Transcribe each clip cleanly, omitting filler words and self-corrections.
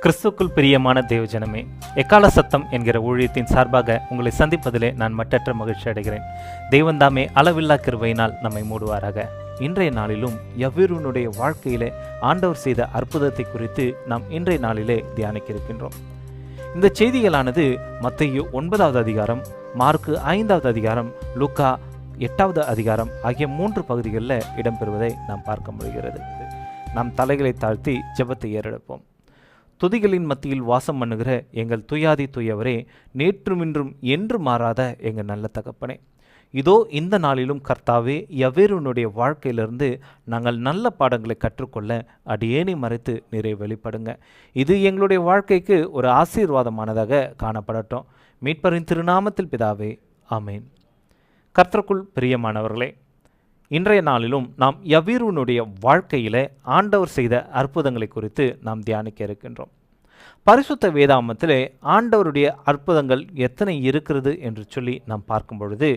கிறிஸ்துக்குள் பிரியமான தேவஜனமே, எக்கால சத்தம் என்கிற ஊழியத்தின் சார்பாக உங்களை சந்திப்பதிலே நான் மட்டற்ற மகிழ்ச்சி அடைகிறேன். தெய்வந்தாமே அளவில்லா கிருபையினால் நம்மை மூடுவாராக. இன்றைய நாளிலும் யவீருனுடைய வாழ்க்கையிலே ஆண்டவர் செய்த அற்புதத்தை குறித்து நாம் இன்றைய நாளிலே தியானிக்க இருக்கின்றோம். இந்த செய்திகளானது மத்தேயு 9வது அதிகாரம், மார்க்கு 5வது அதிகாரம், லூக்கா 8வது அதிகாரம் ஆகிய 3 பகுதிகளில் இடம்பெறுவதை நாம் பார்க்க முடிகிறது. நாம் தலைகளை தாழ்த்தி ஜெபத்தை ஏறெடுப்போம். துதிகளின் மத்தியில் வாசம் பண்ணுகிற எங்கள் துயாதி துயவரே, நேற்றும் இன்றும் என்று மாறாத எங்கள் நல்ல தகப்பனே, இதோ இந்த நாளிலும் கர்த்தாவே, யவீருனுடைய வாழ்க்கையிலிருந்து நாங்கள் நல்ல பாடங்களை கற்றுக்கொள்ள அடியேனை மறைத்து நீரை வெளிப்படுங்க. இது எங்களுடைய வாழ்க்கைக்கு ஒரு ஆசீர்வாதமானதாக காணப்படட்டும். மீட்பரின் திருநாமத்தில் பிதாவே, ஆமேன். கர்த்தருக்குள் பிரியமானவர்களே, இன்றைய நாளிலும் நாம் யவீருனுடைய வாழ்க்கையிலே ஆண்டவர் செய்த அற்புதங்களை குறித்து நாம் தியானிக்க இருக்கின்றோம். பரிசுத்த வேதாகமத்திலே ஆண்டவருடைய அற்புதங்கள் எத்தனை இருக்கிறது என்று சொல்லி நாம் பார்க்கும் பொழுது,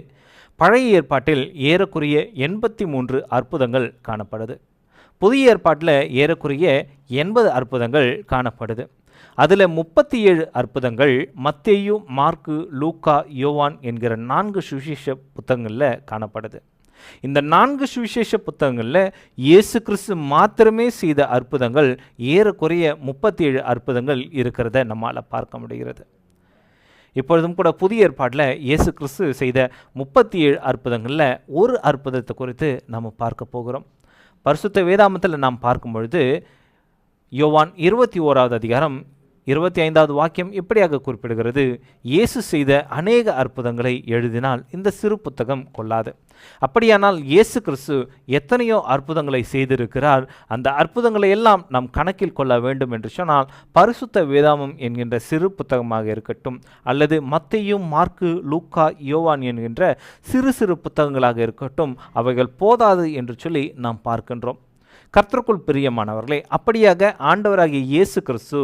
பழைய ஏற்பாட்டில் ஏறக்குறைய 83 அற்புதங்கள் காணப்படுது. புதிய ஏற்பாட்டில் ஏறக்குறைய 80 அற்புதங்கள் காணப்படுது. அதில் 37 அற்புதங்கள் மத்தேயு, மார்க்கு, லூக்கா, யோவான் என்கிற 4 சுவிசேஷ புத்தகங்களில் காணப்படுது. இந்த 4 சுவிசேஷ புத்தகங்களில் இயேசு கிறிஸ்து மாத்திரமே செய்த அற்புதங்கள் ஏறக்குறைய 37 அற்புதங்கள் இருக்கிறத நம்மால் பார்க்க முடிகிறது. இப்பொழுதும் கூட புதிய ஏற்பாட்டில் இயேசு கிறிஸ்து செய்த 37 அற்புதங்களில் ஒரு அற்புதத்தை குறித்து நாம் பார்க்க போகிறோம். பரிசுத்த வேதாகமத்தில் நாம் பார்க்கும் பொழுது யோவான் 21வது அதிகாரம் 25வது வாக்கியம் இப்படியாக குறிப்பிடுகிறது: இயேசு செய்த அநேக அற்புதங்களை எழுதினால் இந்த சிறு புத்தகம் கொள்ளாது. அப்படியானால் இயேசு கிறிஸ்து எத்தனையோ அற்புதங்களை செய்திருக்கிறார். அந்த அற்புதங்களை எல்லாம் நாம் கணக்கில் கொள்ள வேண்டும் என்று சொன்னால் பரிசுத்த வேதாகமம் என்கின்ற சிறு புத்தகமாக இருக்கட்டும், அல்லது மத்தேயு, மார்க்கு, லூக்கா, யோவான் என்கின்ற சிறு சிறு புத்தகங்களாக இருக்கட்டும், அவைகள் போதாது என்று சொல்லி நாம் பார்க்கின்றோம். கர்த்தருக்குள் பிரியமானவர்களே, அப்படியாக ஆண்டவராகிய இயேசு கிறிஸ்து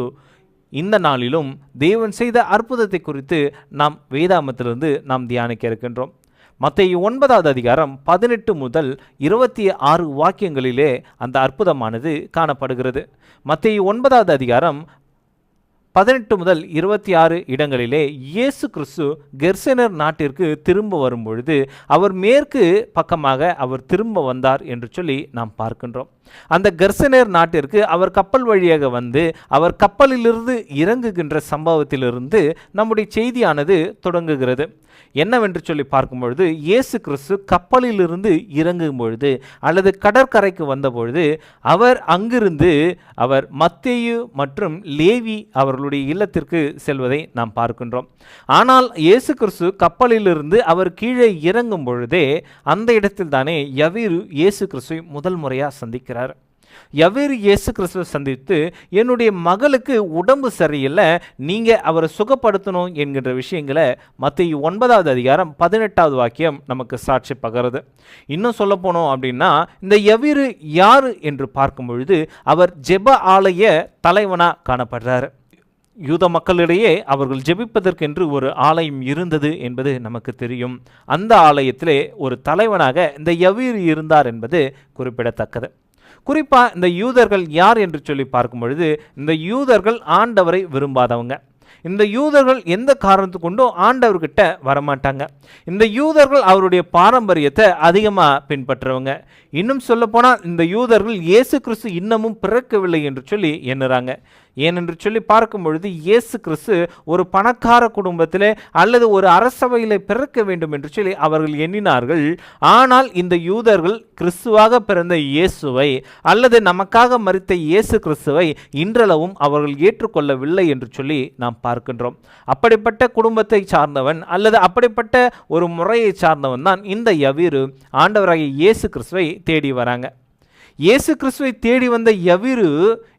இந்த நாளிலும் தேவன் செய்த அற்புதத்தை குறித்து நாம் வேதாகமத்திலிருந்து நாம் தியானிக்க இருக்கின்றோம். மத்தேயு 9வது அதிகாரம் 18 முதல் 26 வாக்கியங்களிலே அந்த அற்புதமானது காணப்படுகிறது. மத்தேயு 9வது அதிகாரம் 18 முதல் 26 இடங்களிலே இயேசு கிறிஸ்து கெர்சேனர் நாட்டிற்கு திரும்ப வரும்பொழுது அவர் மேற்கு பக்கமாக அவர் திரும்ப வந்தார் என்று சொல்லி நாம் பார்க்கின்றோம். அந்த கெர்சேனர் நாட்டிற்கு அவர் கப்பல் வழியாக வந்து அவர் கப்பலிலிருந்து இறங்குகின்ற சம்பவத்திலிருந்து நம்முடைய செய்தியானது தொடங்குகிறது. என்னவென்று சொல்லி பார்க்கும் பொழுது, இயேசு கிறிஸ்து கப்பலிலிருந்து இறங்கும் பொழுது அல்லது கடற்கரைக்கு வந்தபொழுது அவர் அங்கிருந்து அவர் மத்தேயு மற்றும் லேவி அவர்களுடைய இல்லத்திற்கு செல்வதை நாம் பார்க்கின்றோம். ஆனால் இயேசு கிறிஸ்து கப்பலிலிருந்து அவர் கீழே இறங்கும் பொழுதே அந்த இடத்தில் தானே யவீரு இயேசு கிறிஸ்துவை முதல் முறையாக சந்திக்கிறார். யவீரு இயேசு கிறிஸ்துவை சந்தித்து, என்னுடைய மகளுக்கு உடம்பு சரியில்லை, நீங்கள் அவரை சுகப்படுத்தணும் என்கின்ற விஷயங்களை மத்தேயு 9வது அதிகாரம் 18வது வாக்கியம் நமக்கு சாட்சி பகருது. இன்னும் சொல்ல போனோம் அப்படின்னா, இந்த யவீரு யார் என்று பார்க்கும் பொழுது அவர் ஜெப ஆலய தலைவனாக காணப்படுறார். யூத மக்களிடையே அவர்கள் ஜெபிப்பதற்கென்று ஒரு ஆலயம் இருந்தது என்பது நமக்கு தெரியும். அந்த ஆலயத்திலே ஒரு தலைவனாக இந்த யவீரு இருந்தார் என்பது குறிப்பிடத்தக்கது. குறிப்பாக இந்த யூதர்கள் யார் என்று சொல்லி பார்க்கும் பொழுது, இந்த யூதர்கள் ஆண்டவரை விரும்பாதவங்க. இந்த யூதர்கள் எந்த காரணத்து கொண்டும் ஆண்டவர்கிட்ட வரமாட்டாங்க. இந்த யூதர்கள் அவருடைய பாரம்பரியத்தை அதிகமாக பின்பற்றுறவங்க. இன்னும் சொல்ல போனால் இந்த யூதர்கள் இயேசு கிறிஸ்து இன்னமும் பிறக்கவில்லை என்று சொல்லி எண்ணுறாங்க. ஏனென்று சொல்லி பார்க்கும் பொழுது இயேசு கிறிஸ்து ஒரு பணக்கார குடும்பத்திலே அல்லது ஒரு அரசவையில் பிறக்க வேண்டும் என்று சொல்லி அவர்கள் எண்ணினார்கள். ஆனால் இந்த யூதர்கள் கிறிஸ்துவாக பிறந்த இயேசுவை அல்லது நமக்காக மரித்த இயேசு கிறிஸ்துவை இன்றளவும் அவர்கள் ஏற்றுக்கொள்ளவில்லை என்று சொல்லி நாம் பார்க்கின்றோம். அப்படிப்பட்ட குடும்பத்தை சார்ந்தவன் அல்லது அப்படிப்பட்ட ஒரு முறையை சார்ந்தவன் தான் இந்த யவீரு ஆண்டவராகிய இயேசு கிறிஸ்துவை தேடி வராங்க. இயேசு கிறிஸ்துவை தேடி வந்த யவீரு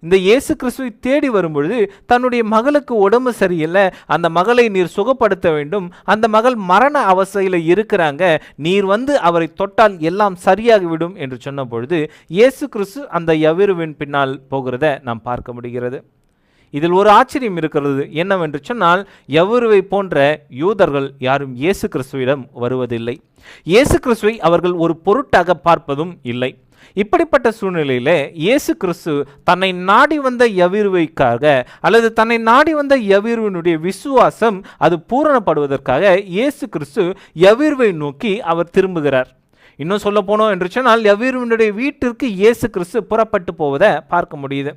இந்த இயேசு கிறிஸ்துவை தேடி வரும்பொழுது தன்னுடைய மகளுக்கு உடம்பு சரியில்லை, அந்த மகளை நீர் சுகப்படுத்த வேண்டும், அந்த மகள் மரண அவஸ்தையில் இருக்கிறாங்க, நீர் வந்து அவரை தொட்டால் எல்லாம் சரியாகிவிடும் என்று சொன்ன பொழுது இயேசு கிறிஸ்து அந்த யவீருவின் பின்னால் போகிறத நாம் பார்க்க முடிகிறது. இதில் ஒரு ஆச்சரியம் இருக்கிறது. என்னவென்று சொன்னால், யவீருவை போன்ற யூதர்கள் யாரும் இயேசு கிறிஸ்துவிடம் வருவதில்லை. இயேசு கிறிஸ்துவை அவர்கள் ஒரு பொருட்டாக பார்ப்பதும் இல்லை. இப்படிப்பட்ட சூழ்நிலையில இயேசு கிறிஸ்து தன்னை நாடி வந்த யவீருவைக்காக அல்லது தன்னை நாடி வந்த யவீருவினுடைய விசுவாசம் அது பூரணப்படுவதற்காக இயேசு கிறிஸ்து யவீருவை நோக்கி அவர் திரும்புகிறார். இன்னும் சொல்ல போனோம் என்று சொன்னால் யவீருவினுடைய வீட்டிற்கு இயேசு கிறிஸ்து புறப்பட்டு போவதை பார்க்க முடியுது.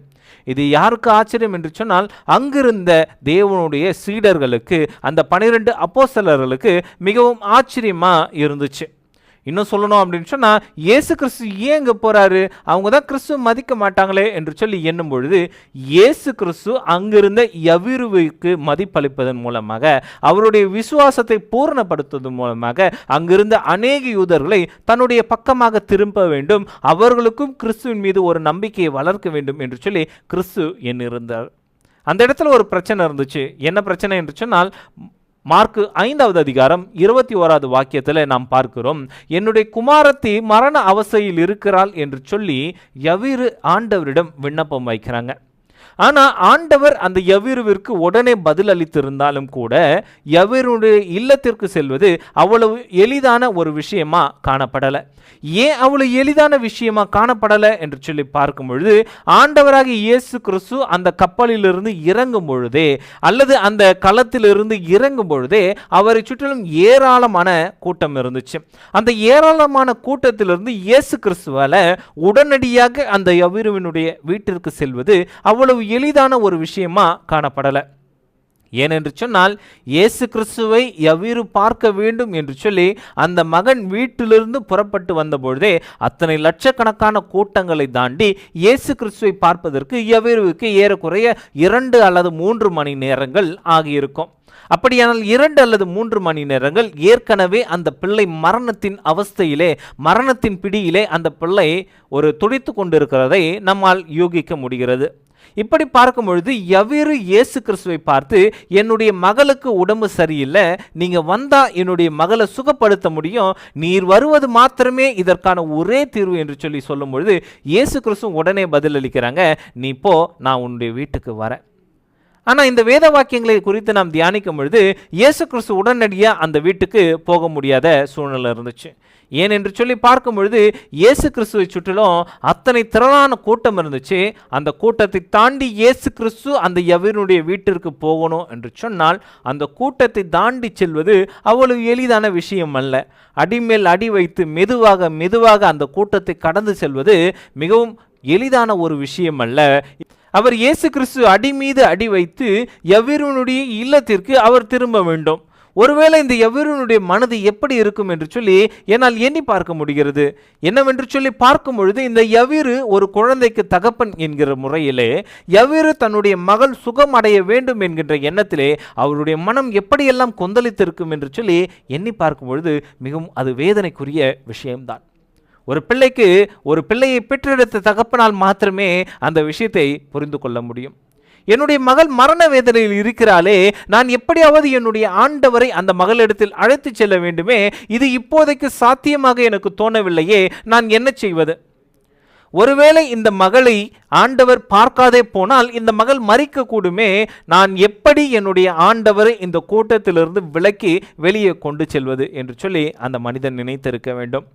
இது யாருக்கு ஆச்சரியம் என்று சொன்னால் அங்கிருந்த தேவனுடைய சீடர்களுக்கு, அந்த 12 அப்போஸ்தலர்களுக்கு மிகவும் ஆச்சரியமா இருந்துச்சு. இன்னும் சொல்லணும் அப்படின்னு சொன்னால் இயேசு கிறிஸ்து ஏன் இங்கே போகிறாரு, அவங்க தான் கிறிஸ்துவ மதிக்க மாட்டாங்களே என்று சொல்லி எண்ணும் பொழுது இயேசு கிறிஸ்து அங்கிருந்த யவீருவுக்கு மதிப்பளிப்பதன் மூலமாக, அவருடைய விசுவாசத்தை பூரணப்படுத்துவதன் மூலமாக அங்கிருந்த அநேக யூதர்களை தன்னுடைய பக்கமாக திரும்ப வேண்டும், அவர்களுக்கும் கிறிஸ்துவின் மீது ஒரு நம்பிக்கையை வளர்க்க வேண்டும் என்று சொல்லி கிறிஸ்து எண்ணிருந்தார். அந்த இடத்துல ஒரு பிரச்சனை இருந்துச்சு. என்ன பிரச்சனை என்று சொன்னால், மார்க்கு 5வது அதிகாரம் 21வது வாக்கியத்தில் நாம் பார்க்கிறோம், என்னுடைய குமாரத்தி மரண அவஸ்தையில் இருக்கிறாள் என்று சொல்லி யவீரு ஆண்டவரிடம் விண்ணப்பம் வைக்கிறாங்க. ஆனால் ஆண்டவர் அந்த யவீருவிற்கு உடனே பதில் அளித்திருந்தாலும் கூட யவீருடைய இல்லத்திற்கு செல்வது அவ்வளவு எளிதான ஒரு விஷயமா காணப்படலை. ஏன் அவ்வளவு எளிதான விஷயமா காணப்படலை என்று சொல்லி பார்க்கும் பொழுது, ஆண்டவராகிய இயேசு கிறிஸ்து அந்த கப்பலிலிருந்து இறங்கும் பொழுதே அல்லது அந்த களத்திலிருந்து இறங்கும் பொழுதே அவரை சுற்றிலும் ஏராளமான கூட்டம் இருந்துச்சு. அந்த ஏராளமான கூட்டத்திலிருந்து இயேசு கிறிஸ்துவால உடனடியாக அந்த யவீருவினுடைய வீட்டிற்கு செல்வது அவ்வளவு எளிதான ஒரு விஷயமா காணப்படலை. ஏனென்று சொன்னால் இயேசு கிறிஸ்துவை யவீரு பார்க்க வேண்டும் என்று சொல்லி அந்த மகன் வீட்டிலிருந்து புறப்பட்டு வந்தபொழுதே அத்தனை லட்சக்கணக்கான கூட்டங்களை தாண்டி இயேசு கிறிஸ்துவை பார்ப்பதற்கு யவீருவுக்கு ஏறக்குறைய 2 அல்லது 3 மணி நேரங்கள் ஆகியிருக்கும். அப்படியானால் 2 அல்லது 3 மணி நேரங்கள் ஏற்கனவே அந்த பிள்ளை மரணத்தின் அவஸ்தையிலே, மரணத்தின் பிடியிலே அந்த பிள்ளை ஒரு துடித்து கொண்டிருக்கிறதை நம்மால் யூகிக்க முடிகிறது. இப்படி பார்க்கும் பொழுது யவீரு இயேசு கிறிஸ்துவை பார்த்து, என்னுடைய மகளுக்கு உடம்பு சரியில்லை, நீங்க வந்தா என்னுடைய மகளை சுகப்படுத்த முடியும், நீர் வருவது மாத்திரமே இதற்கான ஒரே தீர்வு என்று சொல்லி சொல்லும் பொழுது இயேசு கிறிஸ்து உடனே பதிலளிக்கிறாங்க, நீ போ, நான் உன்னுடைய வீட்டுக்கு வரேன். ஆனால் இந்த வேத வாக்கியங்களை குறித்து நாம் தியானிக்கும் பொழுது இயேசு கிறிஸ்து உடனடியாக அந்த வீட்டுக்கு போக முடியாத சூழ்நிலை இருந்துச்சு. ஏன் என்று சொல்லி பார்க்கும் பொழுது இயேசு கிறிஸ்துவை சுற்றிலும் அத்தனை திரளான கூட்டம் இருந்துச்சு. அந்த கூட்டத்தை தாண்டி இயேசு கிறிஸ்து அந்த யவீருடைய வீட்டிற்கு போகணும் என்று சொன்னால் அந்த கூட்டத்தை தாண்டி செல்வது அவ்வளவு எளிதான விஷயம் அல்ல. அடிமேல் அடி வைத்து மெதுவாக மெதுவாக அந்த கூட்டத்தை கடந்து செல்வது மிகவும் எளிதான ஒரு விஷயம் அல்ல. அவர் இயேசு கிறிஸ்து அடி மீது அடி வைத்து யவீருனுடைய இல்லத்திற்கு அவர் திரும்ப வேண்டும். ஒருவேளை இந்த யவீருனுடைய மனது எப்படி இருக்கும் என்று சொல்லி என்னால் எண்ணி பார்க்க முடிகிறது. என்னவென்று சொல்லி பார்க்கும் பொழுது, இந்த யவீரு ஒரு குழந்தைக்கு தகப்பன் என்கிற முறையிலே யவீரு தன்னுடைய மகள் சுகம் அடைய வேண்டும் என்கின்ற எண்ணத்திலே அவருடைய மனம் எப்படியெல்லாம் கொந்தளித்திருக்கும் என்று சொல்லி எண்ணி பார்க்கும் பொழுது மிகவும் அது வேதனைக்குரிய விஷயம்தான். ஒரு பிள்ளைக்கு ஒரு பிள்ளையை பெற்றெடுத்த தகப்பனால் மாத்திரமே அந்த விஷயத்தை புரிந்து கொள்ள முடியும். என்னுடைய மகள் மரண வேதனையில் இருக்கிறாளே, நான் எப்படியாவது என்னுடைய ஆண்டவரை அந்த மகளிடத்தில் அழைத்து செல்ல வேண்டுமே, இது இப்போதைக்கு சாத்தியமாக எனக்கு தோணவில்லையே, நான் என்ன செய்வது? ஒருவேளை இந்த மகளை ஆண்டவர் பார்க்காதே போனால் இந்த மகள் மரிக்க கூடுமே, நான் எப்படி என்னுடைய ஆண்டவரை இந்த கூட்டத்திலிருந்து விலக்கி வெளியே கொண்டு செல்வது என்று சொல்லி அந்த மனிதன் நினைத்திருக்க வேண்டும்.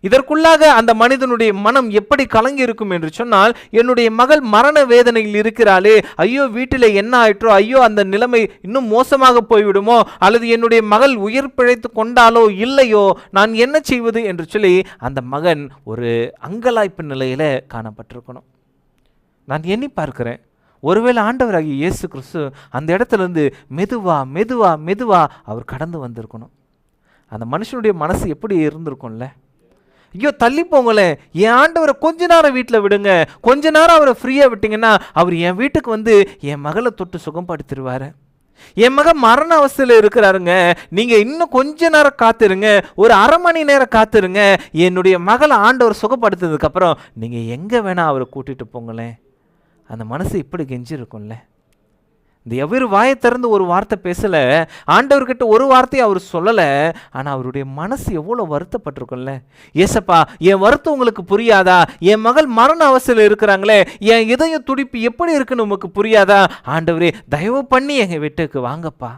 இதற்குள்ளாக அந்த மனிதனுடைய மனம் எப்படி கலங்கி இருக்கும் என்று சொன்னால், என்னுடைய மகள் மரண வேதனையில் இருக்கிறாளே, ஐயோ வீட்டில் என்ன ஆயிற்றோ, ஐயோ அந்த நிலைமை இன்னும் மோசமாக போய்விடுமோ, அல்லது என்னுடைய மகள் உயிர் பிழைத்து கொண்டாலோ இல்லையோ, நான் என்ன செய்வது என்று சொல்லி அந்த மகன் ஒரு அங்கலாய்ப்பு நிலையில காணப்பட்டிருக்கணும். நான் எண்ணி பார்க்கிறேன், ஒருவேளை ஆண்டவராகிய இயேசு கிறிஸ்து அந்த இடத்துல இருந்து மெதுவா மெதுவா மெதுவா அவர் கடந்து வந்திருக்கணும். அந்த மனுஷனுடைய மனசு எப்படி இருந்திருக்கும்ல, ஐயோ தள்ளி போங்களேன், என் ஆண்டவரை கொஞ்ச நேரம் வீட்டில் விடுங்க, கொஞ்ச நேரம் அவரை ஃப்ரீயாக விட்டிங்கன்னா அவர் என் வீட்டுக்கு வந்து என் மகளை தொட்டு சுகப்படுத்திடுவார், என் மகன் மரண அவஸ்தையில் இருக்கிறாருங்க, நீங்கள் இன்னும் கொஞ்ச நேரம் காத்துருங்க, ஒரு அரை மணி நேரம் காத்துருங்க, என்னுடைய மகளை ஆண்டவர் சுகப்படுத்துறதுக்கப்புறம் நீங்கள் எங்கே வேணால் அவரை கூட்டிகிட்டு போங்களேன். அந்த மனசு இப்படி கெஞ்சிருக்கும்ல. இந்த யவீரு வாயை திறந்து ஒரு வார்த்தை பேசலை, ஆண்டவர்கிட்ட ஒரு வார்த்தையை அவர் சொல்லலை, ஆனால் அவருடைய மனசு எவ்வளோ வருத்தப்பட்டிருக்கும்ல. ஏசப்பா, என் வருத்தம் உங்களுக்கு புரியாதா? என் மகள் மரண அவஸ்தையில் இருக்கிறாங்களே, என் இதய துடிப்பு எப்படி இருக்குன்னு உங்களுக்கு புரியாதா? ஆண்டவரே, தயவு பண்ணி எங்கள் வீட்டுக்கு வாங்கப்பா,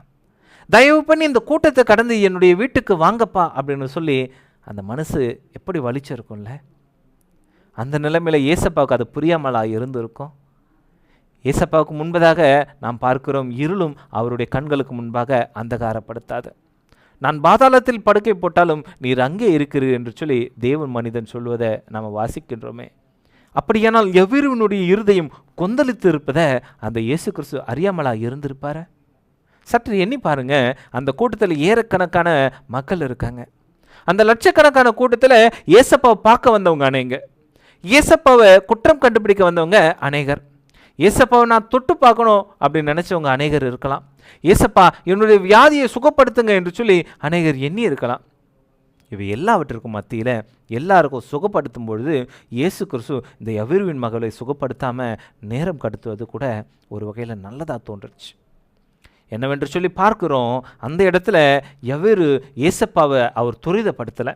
தயவு பண்ணி இந்த கூட்டத்தை கடந்து என்னுடைய வீட்டுக்கு வாங்கப்பா அப்படின்னு சொல்லி அந்த மனசு எப்படி வலிச்சிருக்கும்ல. அந்த நிலைமையில் ஏசப்பாவுக்கு அது புரியாமலா இருந்திருக்கும்? ஏசப்பாவுக்கு முன்பதாக நாம் பார்க்கிறோம், இருளும் அவருடைய கண்களுக்கு முன்பாக அந்தகாரப்படுத்தாது. நான் பாதாளத்தில் படுக்கை போட்டாலும் நீர் அங்கே இருக்கிறீர் என்று சொல்லி தேவன் மனிதன் சொல்வதை நாம் வாசிக்கின்றோமே. அப்படியானால் எவ்விருவனுடைய இருதயம் கொந்தளித்து இருப்பதை அந்த இயேசு கிறிஸ்து அறியாமலா இருந்திருப்பார? சற்று எண்ணி பாருங்க. அந்த கூட்டத்தில் ஏறக்கணக்கான மக்கள் இருக்காங்க. அந்த லட்சக்கணக்கான கூட்டத்தில் ஏசப்பாவை பார்க்க வந்தவங்க அநேக, ஏசப்பாவை குற்றம் கண்டுபிடிக்க வந்தவங்க அநேகர், ஏசப்பாவை நான் தொட்டு பார்க்கணும் அப்படின்னு நினைச்சவங்க அநேகர் இருக்கலாம். ஏசப்பா என்னுடைய வியாதியை சுகப்படுத்துங்க என்று சொல்லி அநேகர் எண்ணி இருக்கலாம். இவை எல்லாவற்றிற்கும் மத்தியில் எல்லாருக்கும் சுகப்படுத்தும் பொழுது இயேசு கிறிஸ்து இந்த யவீருவின் மகளை சுகப்படுத்தாமல் நேரம் கடத்துவது கூட ஒரு வகையில் நல்லதாக தோன்றுச்சு. என்னவென்று சொல்லி பார்க்கிறோம், அந்த இடத்துல யவீரு ஏசப்பாவை அவர் துரிதப்படுத்தலை.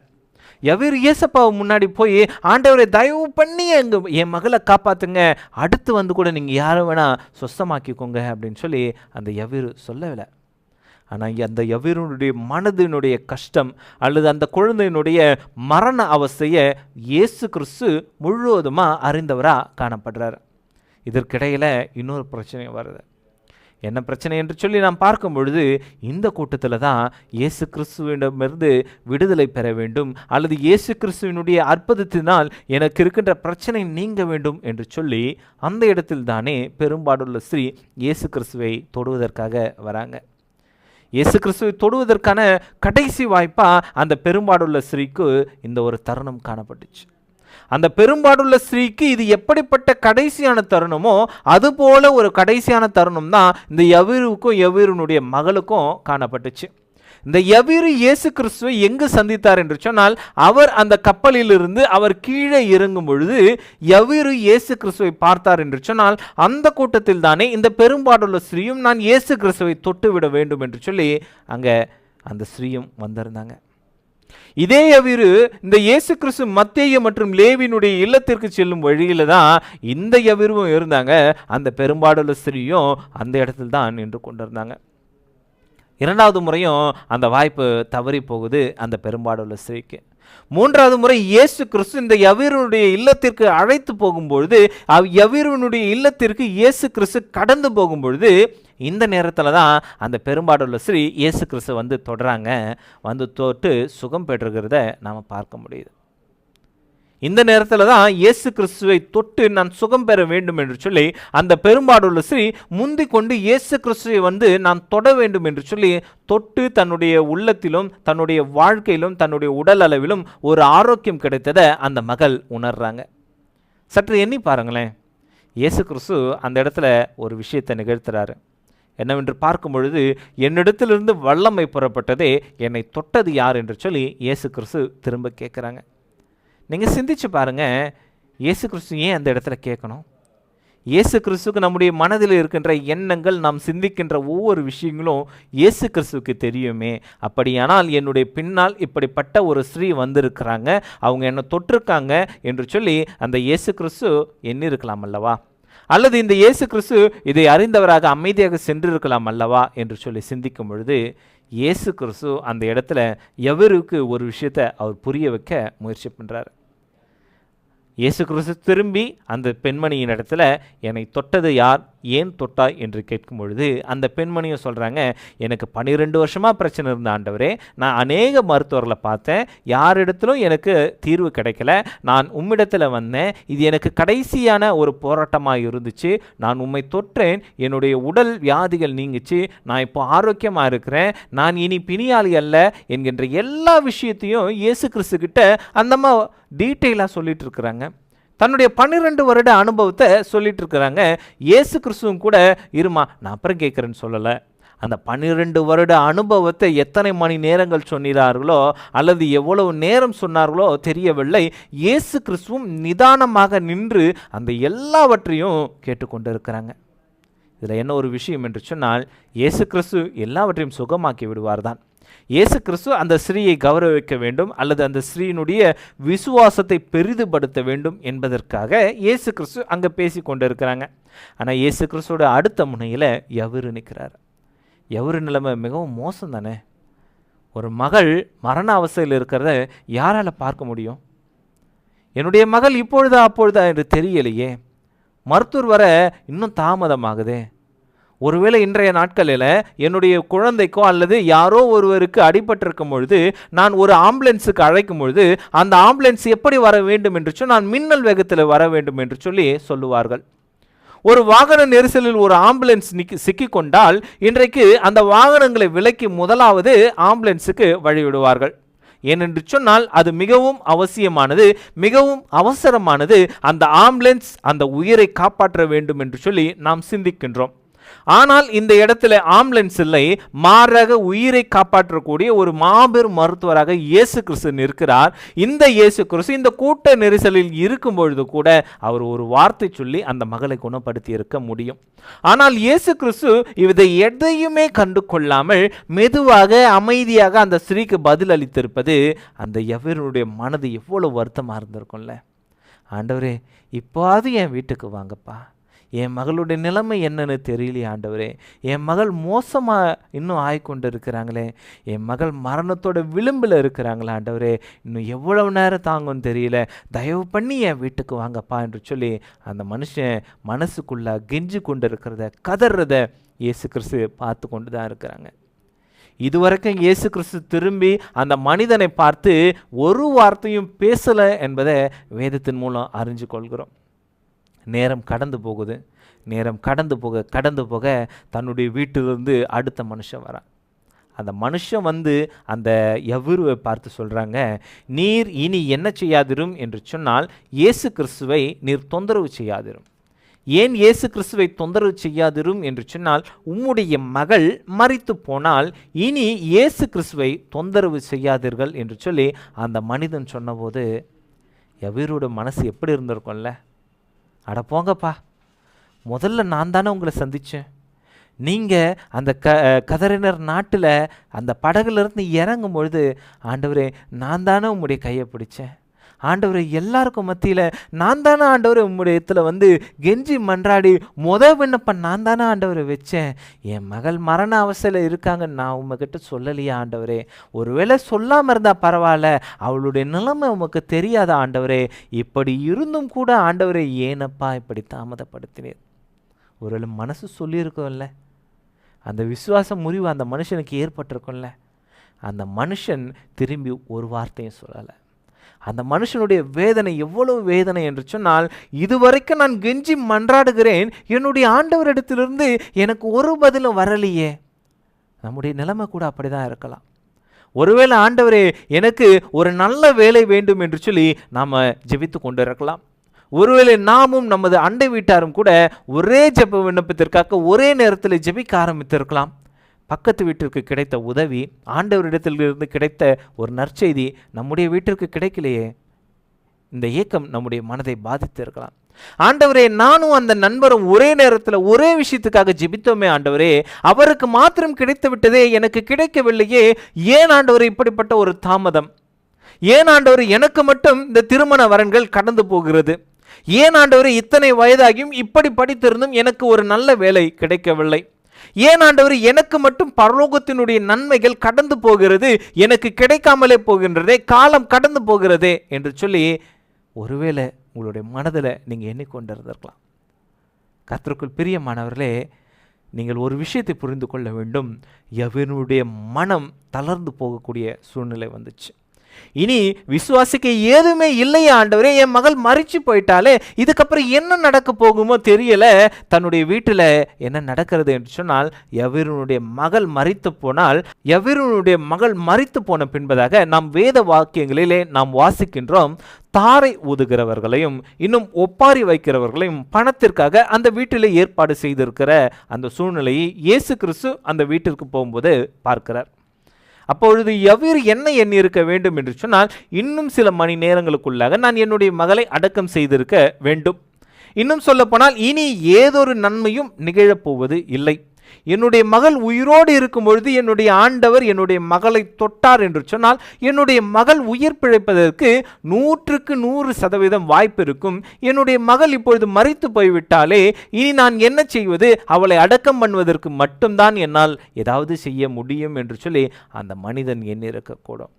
யவீரு ஏசப்பாவை முன்னாடி போய், ஆண்டவரை தயவு பண்ணி என் மகளை காப்பாற்றுங்க, அடுத்து வந்து கூட நீங்கள் யாரும் வேணால் சொஸ்தமாக்கிக்கோங்க அப்படின்னு சொல்லி அந்த யவீரு சொல்லவில்லை. ஆனால் அந்த யவீருனுடைய மனதினுடைய கஷ்டம் அல்லது அந்த குழந்தையினுடைய மரண அவஸ்தையை இயேசு கிறிஸ்து முழுவதுமாக அறிந்தவராக காணப்படுறார். இதற்கிடையில் இன்னொரு பிரச்சனை வருது. என்ன பிரச்சனை என்று சொல்லி நாம் பார்க்கும் பொழுது, இந்த கூட்டத்தில் தான் இயேசு கிறிஸ்துவிடமிருந்து விடுதலை பெற வேண்டும் அல்லது இயேசு கிறிஸ்துவினுடைய அற்புதத்தினால் எனக்கு இருக்கின்ற பிரச்சனை நீங்க வேண்டும் என்று சொல்லி அந்த இடத்தில் தானே பெரும்பாடுள்ள ஸ்ரீ இயேசு கிறிஸ்துவை தொடுவதற்காக வராங்க. இயேசு கிறிஸ்துவை தொடுவதற்கான கடைசி வாய்ப்பாக அந்த பெரும்பாடுள்ள ஸ்ரீக்கு இந்த ஒரு தருணம் காணப்பட்டுச்சு. அந்த பெரும்பாடுள்ள ஸ்ரீக்கு இது எப்படிப்பட்ட கடைசியான தருணமோ அதுபோல ஒரு கடைசியான தருணம் தான் இந்த யவீருவுக்கும் யவீருனுடைய மகளுக்கும் காணப்பட்டுச்சு. இந்த யவீரு இயேசு கிறிஸ்துவை எங்கு சந்தித்தார் என்று சொன்னால், அவர் அந்த கப்பலிலிருந்து அவர் கீழே இறங்கும் பொழுது யவீரு இயேசு கிறிஸ்துவை பார்த்தார் என்று சொன்னால், அந்த கூட்டத்தில் தானே இந்த பெரும்பாடுள்ள ஸ்ரீயும் நான் இயேசு கிறிஸ்துவை தொட்டு விட வேண்டும் என்று சொல்லி அங்கே அந்த ஸ்ரீயும் வந்திருந்தாங்க. இதே யவீரு இந்த இயேசு கிறிஸ்து மத்தேயு மற்றும் லேவியினுடைய இல்லத்திற்கு செல்லும் வழியில தான் இந்த யவீருவும் இருந்தாங்க. அந்த பெரும்பாடுள்ள ஸ்ரீயும் அந்த இடத்தில் தான் நின்று கொண்டிருந்தாங்க. இரண்டாவது முறையும் அந்த வாய்ப்பு தவறி போகுது அந்த பெரும்பாடுள்ள ஸ்ரீக்கு. மூன்றாவது முறை இயேசு கிறிஸ்து இந்த யவீருனுடைய இல்லத்திற்கு அழைத்து போகும்பொழுது, யவீருனுடைய இல்லத்திற்கு இயேசு கிறிஸ்து கடந்து போகும்பொழுது, இந்த நேரத்தில் தான் அந்த பெரும்பாடுள்ள ஸ்ரீ இயேசு கிறிஸ்து வந்து தொடுறாங்க. வந்து தொட்டு சுகம் பெற்றுகிறத நாம் பார்க்க முடியுது. இந்த நேரத்தில் தான் இயேசு கிறிஸ்துவை தொட்டு நான் சுகம் பெற வேண்டும் என்று சொல்லி அந்த பெரும்பாடுள்ள ஸ்ரீ முந்தி கொண்டு இயேசு கிறிஸ்துவை வந்து நான் தொட வேண்டும் என்று சொல்லி தொட்டு தன்னுடைய உள்ளத்திலும் தன்னுடைய வாழ்க்கையிலும் தன்னுடைய உடல் அளவிலும் ஒரு ஆரோக்கியம் கிடைத்ததை அந்த மகள் உணர்றாங்க. சற்று எண்ணி பாருங்களேன். இயேசு கிறிஸ்து அந்த இடத்துல ஒரு விஷயத்தை நிகழ்த்துறாரு. என்னவென்று பார்க்கும் பொழுது, என்னிடத்திலிருந்து வல்லமை புறப்பட்டதே, என்னை தொட்டது யார் என்று சொல்லி இயேசு கிறிஸ்து திரும்ப கேட்குறாங்க. நீங்கள் சிந்திச்சு பாருங்கள், இயேசு கிறிஸ்து ஏன் அந்த இடத்துல கேட்கணும்? இயேசு கிறிஸ்துக்கு நம்முடைய மனதில் இருக்கின்ற எண்ணங்கள், நாம் சிந்திக்கின்ற ஒவ்வொரு விஷயங்களும் இயேசு கிறிஸ்துவுக்கு தெரியுமே. அப்படியானால் என்னுடைய பின்னால் இப்படிப்பட்ட ஒரு ஸ்ரீ வந்திருக்கிறாங்க, அவங்க என்னை தொட்டிருக்காங்க என்று சொல்லி அந்த இயேசு கிறிஸ்து எண்ணிருக்கலாம் அல்லவா? அல்லது இந்த இயேசு கிறிஸ்து இதை அறிந்தவராக அமைதியாக சென்றிருக்கலாம் அல்லவா என்று சொல்லி சிந்திக்கும் பொழுது, இயேசு கிறிஸ்து அந்த இடத்துல யவீருக்கு ஒரு விஷயத்தை அவர் புரிய வைக்க முயற்சி பண்ணுறார். இயேசு கிறிஸ்து திரும்பி அந்த பெண்மணியின் இடத்துல, என்னை தொட்டது யார், ஏன் தொட்டாய் என்று கேட்கும் பொழுது அந்த பெண்மணியும் சொல்கிறாங்க, எனக்கு 12 வருஷமாக பிரச்சனை இருந்த ஆண்டவரே, நான் அநேக மருத்துவர்களை பார்த்தேன், யாரிடத்திலும் எனக்கு தீர்வு கிடைக்கல, நான் உம்மிடத்தில் வந்தேன், இது எனக்கு கடைசியான ஒரு போராட்டமாக இருந்துச்சு, நான் உம்மை தொற்றேன், என்னுடைய உடல் வியாதிகள் நீங்கிச்சு, நான் இப்போ ஆரோக்கியமாக இருக்கிறேன், நான் இனி பிணியாளி அல்ல என்கின்ற எல்லா விஷயத்தையும் இயேசு கிறிஸ்து கிட்ட அந்தம்மா டீட்டெயிலாக சொல்லிட்டு இருக்கிறாங்க. தன்னுடைய 12 வருட அனுபவத்தை சொல்லிட்டு இருக்கிறாங்க. இயேசு கிறிஸ்துவும் கூட, இருமா நான் அப்புறம் கேட்குறேன்னு சொல்லலை. அந்த 12 வருட அனுபவத்தை எத்தனை மணி நேரங்கள் சொன்னார்களோ அல்லது எவ்வளவு நேரம் சொன்னார்களோ தெரியவில்லை. இயேசு கிறிஸ்துவும் நிதானமாக நின்று அந்த எல்லாவற்றையும் கேட்டுக்கொண்டு இருக்கிறாங்க. இதில் என்ன ஒரு விஷயம் என்று சொன்னால், இயேசு கிறிஸ்து எல்லாவற்றையும் சுகமாக்கி விடுவார் தான். இயேசு கிறிஸ்து அந்த ஸ்ரீயை கௌரவிக்க வேண்டும் அல்லது அந்த ஸ்ரீயினுடைய விசுவாசத்தை பெரிதுபடுத்த வேண்டும் என்பதற்காக இயேசு கிறிஸ்து அங்கே பேசி கொண்டு இருக்கிறாங்க. ஆனால் இயேசு கிறிஸ்துவோட அடுத்த முனையில் யவீரு நிற்கிறார். யவீரு நிலைமை மிகவும் மோசம் தானே. ஒரு மகள் மரண அவஸ்தையில் இருக்கிறத யாரால் பார்க்க முடியும்? என்னுடைய மகள் இப்பொழுதா அப்பொழுதா என்று தெரியலையே, மருத்துவர் வர இன்னும் தாமதமாகுதே, ஒருவேளை இன்றைய நாட்களில் என்னுடைய குழந்தைக்கோ அல்லது யாரோ ஒருவருக்கு அடிபட்டிருக்கும் பொழுது நான் ஒரு ஆம்புலன்ஸுக்கு அழைக்கும் பொழுது அந்த ஆம்புலன்ஸ் எப்படி வர வேண்டும் என்று சொல்லி நான் மின்னல் வேகத்தில் வர வேண்டும் என்று சொல்லி சொல்லுவார்கள். ஒரு வாகன நெரிசலில் ஒரு ஆம்புலன்ஸ் சிக்கிக்கொண்டால் இன்றைக்கு அந்த வாகனங்களை விலக்கி முதலாவது ஆம்புலன்ஸுக்கு வழிவிடுவார்கள். ஏனென்று சொன்னால் அது மிகவும் அவசியமானது, மிகவும் அவசரமானது. அந்த ஆம்புலன்ஸ் அந்த உயிரை காப்பாற்ற வேண்டும் என்று சொல்லி நாம் சிந்திக்கின்றோம். ஆனால் இந்த இடத்துல ஆம்புலன்ஸ் இல்லை, மாறாக உயிரை காப்பாற்றக்கூடிய ஒரு மாபெரும் மருத்துவராக இயேசு கிறிஸ்து நிற்கிறார். இந்த இயேசு கிறிஸ்து இந்த கூட்ட நெரிசலில் இருக்கும் பொழுது கூட அவர் ஒரு வார்த்தை சொல்லி அந்த மகளை குணப்படுத்தி இருக்க முடியும். ஆனால் இயேசு கிறிஸ்து இதை எதையுமே கண்டு கொள்ளாமல் மெதுவாக அமைதியாக அந்த ஸ்திரீக்கு பதில் அளித்திருப்பது அந்த எவருடைய மனது எவ்வளவு வருத்தமாக இருந்திருக்கும்ல. ஆண்டவரே, இப்போது என் வீட்டுக்கு வாங்கப்பா, என் மகளுடைய நிலைமை என்னன்னு தெரியலையே ஆண்டவரே, என் மகள் மோசமாக இன்னும் ஆய்கொண்டு இருக்கிறாங்களே, என் மகள் மரணத்தோட விளிம்பில் இருக்கிறாங்களே ஆண்டவரே, இன்னும் எவ்வளவு நேரம் தாங்கும்னு தெரியல, தயவு பண்ணி என் வீட்டுக்கு வாங்கப்பா என்று சொல்லி அந்த மனுஷன் மனசுக்குள்ளே கெஞ்சு கொண்டு இருக்கிறத, கதறத இயேசு கிறிஸ்து பார்த்து கொண்டு தான் இருக்கிறாங்க. இதுவரைக்கும் இயேசு கிறிஸ்து திரும்பி அந்த மனிதனை பார்த்து ஒரு வார்த்தையும் பேசலை என்பதை வேதத்தின் மூலம் அறிஞ்சு கொள்கிறோம். நேரம் கடந்து போகுது. நேரம் கடந்து போக தன்னுடைய வீட்டிலிருந்து அடுத்த மனுஷன் வரான். அந்த மனுஷன் வந்து அந்த எவருவை பார்த்து சொல்கிறாங்க, நீர் இனி என்ன செய்யாதிரும் என்று சொன்னால் இயேசு கிறிஸ்துவை நீர் தொந்தரவு செய்யாதிரும். ஏன் இயேசு கிறிஸ்துவை தொந்தரவு செய்யாதிரும் என்று சொன்னால் உம்முடைய மகள் மரித்து போனால் இனி இயேசு கிறிஸ்துவை தொந்தரவு செய்யாதீர்கள் என்று சொல்லி அந்த மனிதன் சொன்னபோது எவரோட மனசு எப்படி இருந்திருக்கும்ல. அட போங்கப்பா, முதல்ல நான் தானே உங்களை சந்தித்தேன். நீங்கள் அந்த கதறினர் நாட்டில் அந்த படகுலேருந்து இறங்கும் பொழுது ஆண்டவரே நான் தானே உம்முடைய கையை பிடிச்சேன். ஆண்டவரை எல்லாருக்கும் மத்தியில் நான் தானே ஆண்டவரை உம்முடைய இடத்துல வந்து கெஞ்சி மன்றாடி விண்ணப்பம் நான் தானே ஆண்டவரை வச்சேன். என் மகள் மரண அவசையில் இருக்காங்க, நான் உங்ககிட்ட சொல்லலையா ஆண்டவரே? ஒருவேளை சொல்லாமல் இருந்தால் பரவாயில்ல, அவளுடைய நிலைமை உமக்கு தெரியாத ஆண்டவரே? இப்படி இருந்தும் கூட ஆண்டவரை ஏனப்பா இப்படி தாமதப்படுத்தினீர்? ஒருவேளை மனசு சொல்லியிருக்கோம்ல, அந்த விசுவாச முறிவு அந்த மனுஷனுக்கு ஏற்பட்டிருக்கும்ல. அந்த மனுஷன் திரும்பி ஒரு வார்த்தையும் சொல்லலை. அந்த மனுஷனுடைய வேதனை எவ்வளவு வேதனை என்று சொன்னால், இதுவரைக்கும் நான் கெஞ்சி மன்றாடுகிறேன், என்னுடைய ஆண்டவரிடத்திலிருந்து எனக்கு ஒரு பதிலும் வரலையே. நம்முடைய நிலைமை கூட அப்படிதான் இருக்கலாம். ஒருவேளை ஆண்டவரே எனக்கு ஒரு நல்ல வேலை வேண்டும் என்று சொல்லி நாம் ஜெபித்து கொண்டு இருக்கலாம். ஒருவேளை நாமும் நமது அண்டை வீட்டாரும் கூட ஒரே ஜெப விண்ணப்பத்திற்காக ஒரே நேரத்தில் ஜெபிக்க ஆரம்பித்திருக்கலாம். பக்கத்து வீட்டிற்கு கிடைத்த உதவி, ஆண்டவரிடத்திலிருந்து கிடைத்த ஒரு நற்செய்தி நம்முடைய வீட்டிற்கு கிடைக்கலையே. இந்த ஏக்கம் நம்முடைய மனதை பாதித்து இருக்கலாம். ஆண்டவரே, நானும் அந்த நண்பரும் ஒரே நேரத்தில் ஒரே விஷயத்துக்காக ஜெபித்தோமே ஆண்டவரே, அவருக்கு மாத்திரம் கிடைத்து விட்டதே, எனக்கு கிடைக்கவில்லையே. ஏன் ஆண்டவரே இப்படிப்பட்ட ஒரு தாமதம்? ஏன் ஆண்டவரே எனக்கு மட்டும் இந்த திருமண வரன்கள் கடந்து போகிறது? ஏன் ஆண்டவரே இத்தனை வயதாகியும் இப்படி படித்திருந்தும் எனக்கு ஒரு நல்ல வேலை கிடைக்கவில்லை? ஏன் ஆண்டவர் எனக்கு மட்டும் பரலோகத்தினுடைய நன்மைகள் கடந்து போகிறது, எனக்கு கிடைக்காமலே போகின்றதே, காலம் கடந்து போகிறதே என்று சொல்லி ஒருவேளை உங்களுடைய மனதில் நீங்கள் எண்ணிக்கொண்டிருந்திருக்கலாம். கர்த்தருக்குள் பிரியமானவர்களே, நீங்கள் ஒரு விஷயத்தை புரிந்து கொள்ள வேண்டும். எவனுடைய மனம் தளர்ந்து போகக்கூடிய சூழ்நிலை வந்துச்சு. இனி விசுவாசிக்க எதுவுமே இல்லையா ஆண்டவரே, என் மகள் மரிச்சு போயிட்டாலே, இதுக்கப்புறம் என்ன நடக்க போகுமோ தெரியல. தன்னுடைய வீட்டில் என்ன நடக்கிறது என்று சொன்னால், எவருடைய மகள் மரித்து போனால், எவருடைய மகள் மரித்து போன பின்பதாக நாம் வேத வாக்கியங்களிலே நாம் வாசிக்கின்றோம், தாரை ஊதுகிறவர்களையும் இன்னும் ஒப்பாரி வைக்கிறவர்களையும் பணத்திற்காக அந்த வீட்டில் ஏற்பாடு செய்திருக்கிற அந்த சூழ்நிலையை இயேசு கிறிஸ்து அந்த வீட்டிற்கு போகும்போது பார்க்கிறார். அப்பொழுது எவ்விரு என்ன எண்ணி இருக்க வேண்டும் என்று சொன்னால், இன்னும் சில மணி நேரங்களுக்குள்ளாக நான் என்னுடைய மகளை அடக்கம் செய்திருக்க வேண்டும். இன்னும் சொல்ல போனால் இனி ஏதொரு நன்மையும் நிகழப்போவது இல்லை. என்னுடைய மகள் உயிரோடு இருக்கும் பொழுது என்னுடைய ஆண்டவர் என்னுடைய மகளை தொட்டார் என்று சொன்னால், என்னுடைய மகள் உயிர் பிழைப்பதற்கு 100% வாய்ப்பு இருக்கும். என்னுடைய மகள் இப்பொழுது மரித்து போய்விட்டாலே இனி நான் என்ன செய்வது? அவளை அடக்கம் பண்ணுவதற்கு மட்டும்தான் என்னால் ஏதாவது செய்ய முடியும் என்று சொல்லி அந்த மனிதன் எண்ணிருக்கக்கூடும்.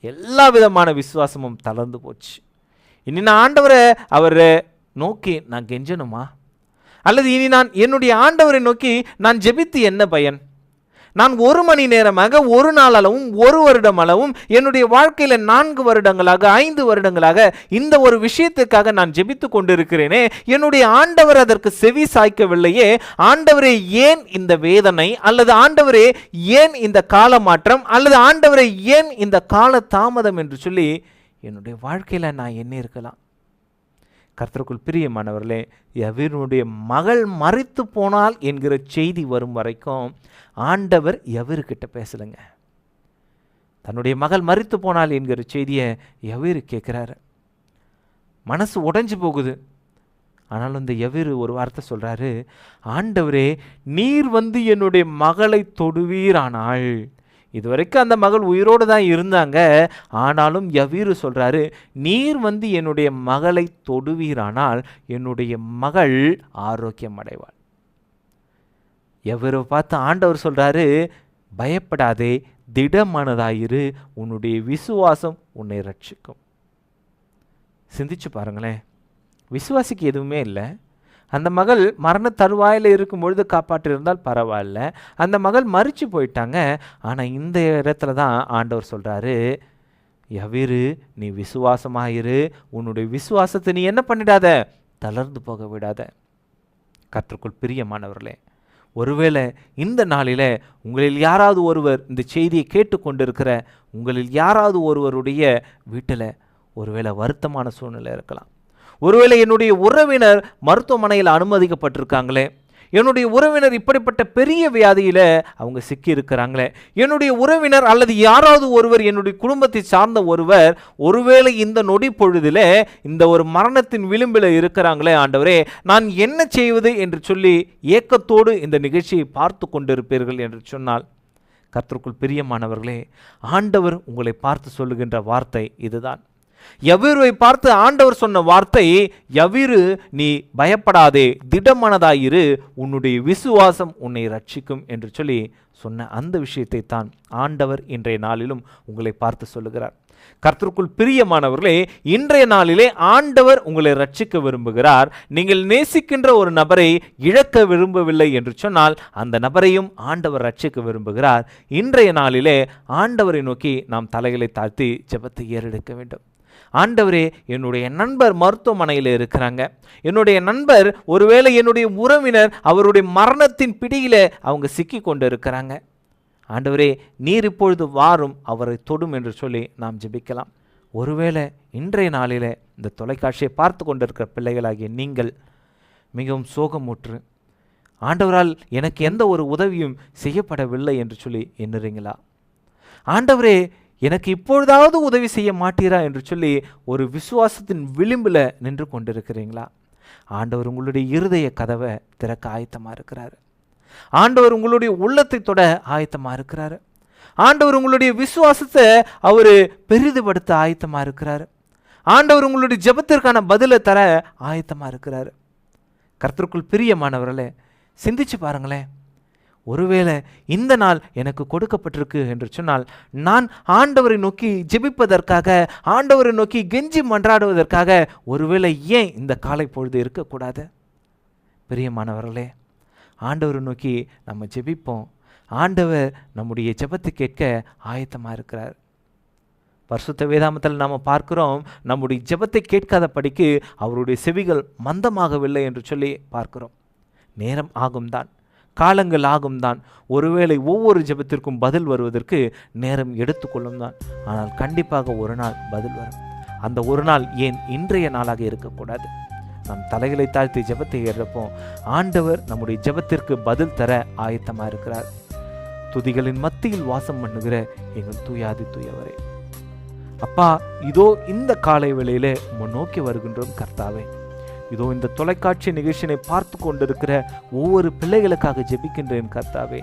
எல்லா விதமான விசுவாசமும் தளர்ந்து போச்சு. இனி நான் ஆண்டவரை அவரை நோக்கி நான் கெஞ்சணுமா? அல்லது இனி நான் என்னுடைய ஆண்டவரை நோக்கி நான் ஜெபித்து என்ன பயன்? நான் 1 மணி நேரமாக, 1 நாள் அளவும், 1 வருடம் அளவும், என்னுடைய வாழ்க்கையில 4 வருடங்களாக, 5 வருடங்களாக இந்த ஒரு விஷயத்துக்காக நான் ஜெபித்து கொண்டிருக்கிறேனே, என்னுடைய ஆண்டவர் அதற்கு செவி சாய்க்கவில்லையே. ஆண்டவரே ஏன் இந்த வேதனை, அல்லது ஆண்டவரே ஏன் இந்த கால மாற்றம், அல்லது ஆண்டவரே ஏன் இந்த கால தாமதம் என்று சொல்லி என்னுடைய வாழ்க்கையில நான் என்ன இருக்கலாம். கர்த்தருக்குள் பிரியமானவர்களே, யவீருடைய மகள் மரித்து போனால் என்கிற செய்தி வரும் வரைக்கும் ஆண்டவர் யவீருக்கிட்ட பேசலைங்க. தன்னுடைய மகள் மரித்து போனால் என்கிற செய்தியை யவீரு கேட்குறாரு. மனசு உடைஞ்சு போகுது. ஆனாலும் இந்த யவீரு ஒரு வார்த்தை சொல்றாரு, ஆண்டவரே நீர் வந்து என்னுடைய மகளை தொடுவீரானால். இதுவரைக்கும் அந்த மகள் உயிரோடு தான் இருந்தாங்க. ஆனாலும் யவீரு சொல்றாரு, நீர் வந்து என்னுடைய மகளை தொடுவீரானால் என்னுடைய மகள் ஆரோக்கியம் அடைவாள். யவீரை பார்த்து ஆண்டவர் சொல்றாரு, பயப்படாதே, திடமானதாயிரு, உன்னுடைய விசுவாசம் உன்னை ரட்சிக்கும். சிந்திச்சு பாருங்களேன், விசுவாசிக்கு எதுவுமே இல்லை. அந்த மகள் மரண தருவாயில் இருக்கும் பொழுது காப்பாற்றிருந்தால் பரவாயில்ல. அந்த மகள் மரிச்சு போயிட்டாங்க. ஆனால் இந்த இடத்துல தான் ஆண்டவர் சொல்கிறாரு, யவீரு நீ விசுவாசமாயிரு, உன்னுடைய விசுவாசத்தை நீ என்ன பண்ணிடாத, தளர்ந்து போக விடாத. கர்த்தருக்குள் பிரியமானவர்களே, ஒருவேளை இந்த நாளில் உங்களில் யாராவது ஒருவர் இந்த செய்தியை கேட்டுக்கொண்டிருக்கிற உங்களில் யாராவது ஒருவருடைய வீட்டில் ஒருவேளை வருத்தமான சூழ்நிலை இருக்கலாம். ஒருவேளை என்னுடைய உறவினர் மருத்துவமனையில் அனுமதிக்கப்பட்டிருக்காங்களே, என்னுடைய உறவினர் இப்படிப்பட்ட பெரிய வியாதியில் அவங்க சிக்கி இருக்கிறாங்களே, என்னுடைய உறவினர் அல்லது யாராவது ஒருவர், என்னுடைய குடும்பத்தை சார்ந்த ஒருவர் ஒருவேளை இந்த நொடி பொழுதில் இந்த ஒரு மரணத்தின் விளிம்பில் இருக்கிறாங்களே, ஆண்டவரே நான் என்ன செய்வது என்று சொல்லி ஏக்கத்தோடு இந்த நிகழ்ச்சியை பார்த்து கொண்டிருப்பீர்கள் என்று சொன்னால், கர்த்தருக்குள் பிரியமானவர்களே, ஆண்டவர் உங்களை பார்த்து சொல்லுகின்ற வார்த்தை இதுதான். யவீருவை பார்த்து ஆண்டவர் சொன்ன வார்த்தை, யவீரு நீ பயப்படாதே, திடமனதாயிரு, உன்னுடைய விசுவாசம் உன்னை ரட்சிக்கும் என்று சொல்லி சொன்ன அந்த விஷயத்தை தான் ஆண்டவர் இன்றைய நாளிலும் உங்களை பார்த்து சொல்லுகிறார். கர்த்தருக்குள் பிரியமானவர்களே, இன்றைய நாளிலே ஆண்டவர் உங்களை ரட்சிக்க விரும்புகிறார். நீங்கள் நேசிக்கின்ற ஒரு நபரை இழக்க விரும்பவில்லை என்று சொன்னால் அந்த நபரையும் ஆண்டவர் ரட்சிக்க விரும்புகிறார். இன்றைய நாளிலே ஆண்டவரை நோக்கி நாம் தலைகளை தாழ்த்தி ஜெபத்தை ஏறெடுக்க வேண்டும். ஆண்டவரே, என்னுடைய நண்பர் மருத்துவமனையில் இருக்கிறாங்க. என்னுடைய நண்பர் ஒருவேளை என்னுடைய உறவினர் அவருடைய மரணத்தின் பிடியில் அவங்க சிக்கி கொண்டு இருக்கிறாங்க. ஆண்டவரே நீர் இப்பொழுது வாரும், அவரை தொடும் என்று சொல்லி நாம் ஜெபிக்கலாம். ஒருவேளை இன்றைய நாளில் இந்த தொலைக்காட்சியை பார்த்து கொண்டிருக்கிற பிள்ளைகளாகிய நீங்கள் மிகவும் சோகமுற்று, ஆண்டவரால் எனக்கு எந்த ஒரு உதவியும் செய்யப்படவில்லை என்று சொல்லி எண்ணுறீங்களா? ஆண்டவரே எனக்கு இப்பொழுதாவது உதவி செய்ய மாட்டீரா என்று சொல்லி ஒரு விசுவாசத்தின் விளிம்பில் நின்று கொண்டிருக்கிறீங்களா? ஆண்டவர் உங்களுடைய இருதய கதவை திறக்க ஆயத்தமாக இருக்கிறார். ஆண்டவர் உங்களுடைய உள்ளத்தை தொட ஆயத்தமாக இருக்கிறார். ஆண்டவர் உங்களுடைய விசுவாசத்தை அவர் பெரிதுபடுத்த ஆயத்தமாக இருக்கிறார். ஆண்டவர் உங்களுடைய ஜெபத்திற்கான பதிலை தர ஆயத்தமாக இருக்கிறார். கர்த்தருக்குள் பிரியமானவர்களே, சிந்திச்சு பாருங்களேன். ஒருவேளை இந்த நாள் எனக்கு கொடுக்கப்பட்டிருக்கு என்று சொன்னால், நான் ஆண்டவரை நோக்கி ஜெபிப்பதற்காக, ஆண்டவரை நோக்கி கெஞ்சி மன்றாடுவதற்காக ஒருவேளை ஏன் இந்த காலை பொழுது இருக்கக்கூடாது? பிரியமானவர்களே, ஆண்டவரை நோக்கி நம்ம ஜெபிப்போம். ஆண்டவர் நம்முடைய ஜெபத்தை கேட்க ஆயத்தமாக இருக்கிறார். பரிசுத்த வேதாமத்தில் நாம் பார்க்கிறோம், நம்முடைய ஜெபத்தை கேட்காத படிக்கு அவருடைய செவிகள் மந்தமாகவில்லை என்று சொல்லி பார்க்கிறோம். நேரம் ஆகும் தான், காலங்கள் ஆகும் தான். ஒருவேளை ஒவ்வொரு ஜெபத்திற்கும் பதில் வருவதற்கு நேரம் எடுத்துக்கொள்ளும் தான். ஆனால் கண்டிப்பாக ஒரு நாள் பதில் வரும். அந்த ஒரு நாள் ஏன் இன்றைய நாளாக இருக்கக்கூடாது? நம் தலைகளை தாழ்த்தி ஜெபத்தை ஏறப்போம். ஆண்டவர் நம்முடைய ஜெபத்திற்கு பதில் தர ஆயத்தமாக இருக்கிறார். துதிகளின் மத்தியில் வாசம் பண்ணுகிற எங்கள் தூயாதி தூயவரே, அப்பா, இதோ இந்த காலை வேளையிலே உம்மை நோக்கி வருகின்றோம் கர்த்தாவே. இதோ இந்த தொலைக்காட்சி நிகழ்ச்சியை பார்த்து கொண்டிருக்கிற ஒவ்வொரு பிள்ளைகளுக்காக ஜெபிக்கின்றேன் கர்த்தாவே.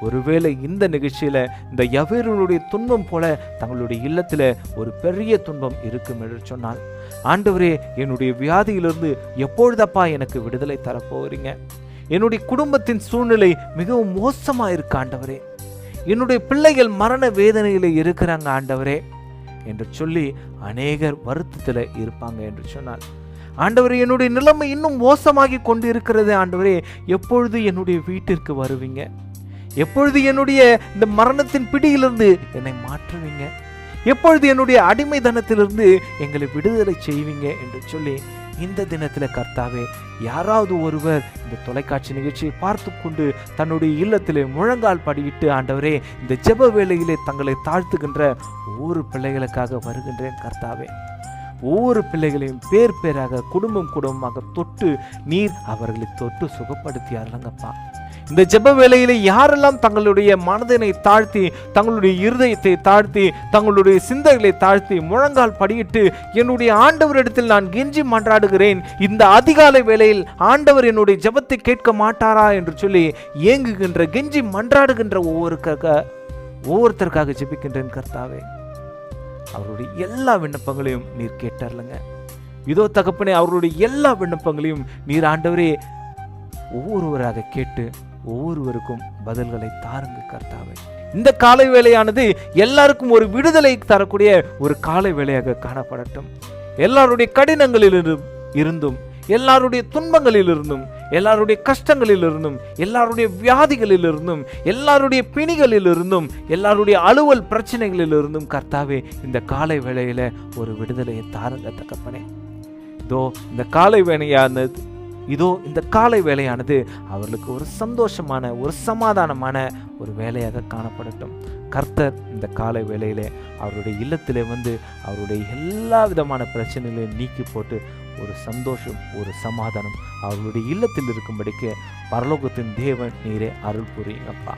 ஒருவேளை இந்த நிகழ்ச்சியில் இந்த யவீருடைய துன்பம் போல தங்களுடைய இல்லத்தில் ஒரு பெரிய துன்பம் இருக்கும் என்று சொன்னால், ஆண்டவரே என்னுடைய வியாதியிலிருந்து எப்பொழுதப்பா எனக்கு விடுதலை தரப்போகிறீங்க? என்னுடைய குடும்பத்தின் சூழ்நிலை மிகவும் மோசமாக இருக்கு ஆண்டவரே. என்னுடைய பிள்ளைகள் மரண வேதனையில் இருக்கிறாங்க ஆண்டவரே. என்று சொல்லி அநேகர் வருத்தத்தில் இருப்பாங்க என்று சொன்னார். ஆண்டவரே, என்னுடைய நிலைமை இன்னும் மோசமாகி கொண்டு இருக்கிறது. ஆண்டவரே, எப்பொழுது என்னுடைய வீட்டிற்கு வருவீங்க? எப்பொழுது என்னுடைய இந்த மரணத்தின் பிடியிலிருந்து என்னை மாற்றுவீங்க? எப்பொழுது என்னுடைய அடிமைத்தனத்திலிருந்து எங்களை விடுதலை செய்வீங்க என்று சொல்லி இந்த தினத்தில் கர்த்தாவே, யாராவது ஒருவர் இந்த தொலைக்காட்சி நிகழ்ச்சியை பார்த்து கொண்டு தன்னுடைய இல்லத்திலே முழங்கால் படியிட்டு ஆண்டவரே, இந்த ஜெப வேளையிலே தங்களை தாழ்த்துகின்ற ஒவ்வொரு பிள்ளைகளுக்காக வருகின்றேன் கர்த்தாவே. ஒவ்வொரு பிள்ளைகளையும் பேர் பேராக குடும்பம் குடும்பமாக தொட்டு நீர் அவர்களை தொட்டு சுகப்படுத்தி அருளுங்கப்பா. இந்த ஜெப வேளையிலே யாரெல்லாம் தங்களுடைய மனதினை தாழ்த்தி, தங்களுடைய இருதயத்தை தாழ்த்தி, தங்களுடைய சிந்தைகளை தாழ்த்தி முழங்கால் படியிட்டு என்னுடைய ஆண்டவரிடத்தில் நான் கெஞ்சி மன்றாடுகிறேன், இந்த அதிகாலை வேளையில் ஆண்டவர் என்னுடைய ஜெபத்தை கேட்க மாட்டாரா என்று சொல்லி ஏங்குகின்ற கெஞ்சி மன்றாடுகின்ற ஒவ்வொருத்தருக்காக ஜெபிக்கின்றேன் கர்த்தாவே. அவருடைய எல்லா விண்ணப்பங்களையும் நீர் கேட்டார்லங்க. இதோ தகப்பனே, அவருடைய எல்லா விண்ணப்பங்களையும் நீர் ஆண்டவரே ஒவ்வொருவராக கேட்டு ஒவ்வொருவருக்கும் பதில்களை தாருங்க கர்த்தாவே. இந்த காலை வேளையானது எல்லாருக்கும் ஒரு விடுதலை தரக்கூடிய ஒரு காலை வேளையாக காணப்படட்டும். எல்லாருடைய கடினங்களில் இருந்தும், எல்லாருடைய துன்பங்களில் இருந்தும், எல்லாருடைய கஷ்டங்களில் இருந்தும், எல்லாருடைய வியாதிகளில் இருந்தும், எல்லாருடைய பிணிகளில் இருந்தும், எல்லாருடைய அலுவல் பிரச்சனைகளில் இருந்தும் கர்த்தாவே, இந்த காலை வேளையில ஒரு விடுதலையை தாருங்க தகப்பனே. இந்த காலை வேளையானது அவர்களுக்கு ஒரு சந்தோஷமான, ஒரு சமாதானமான ஒரு வேலையாக காணப்படட்டும். கர்த்தர் இந்த காலை வேளையிலே அவருடைய இல்லத்திலே வந்து அவருடைய எல்லா விதமான பிரச்சனைகளையும் நீக்கி போட்டு ஒரு சந்தோஷம், ஒரு சமாதானம் அவருடைய இல்லத்தில் இருக்கும்படிக்கு பரலோகத்தின் தேவன் நீரே அருள் புரியுங்கப்பா.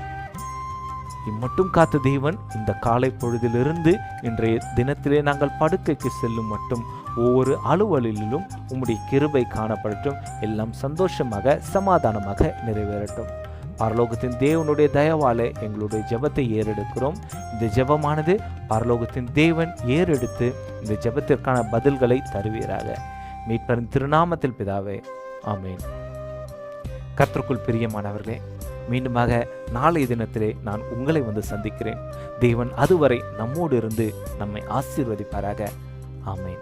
இம்மட்டும் காத்த தேவன் இந்த காலை பொழுதிலிருந்து இன்றைய தினத்திலே நாங்கள் படுக்கைக்கு செல்லும் மட்டும் ஒவ்வொரு அலுவலிலும் உம்முடைய கிருபை காணப்படட்டும். எல்லாம் சந்தோஷமாக சமாதானமாக நிறைவேறட்டும். பரலோகத்தின் தேவனுடைய தயவாலே எங்களுடைய ஜெபத்தை ஏறெடுக்கிறோம். இந்த ஜெபமானது பரலோகத்தின் தேவன் ஏறெடுத்து இந்த ஜெபத்திற்கான பதில்களை தருவீராக. மீட்பரின் திருநாமத்தில் பிதாவே, ஆமேன். கர்த்தருக்குள் பிரியமானவர்களே, மீண்டுமாக நாளைய தினத்திலே நான் உங்களை வந்து சந்திக்கிறேன். தேவன் அதுவரை நம்மோடு இருந்து நம்மை ஆசீர்வதிப்பாராக. ஆமேன்.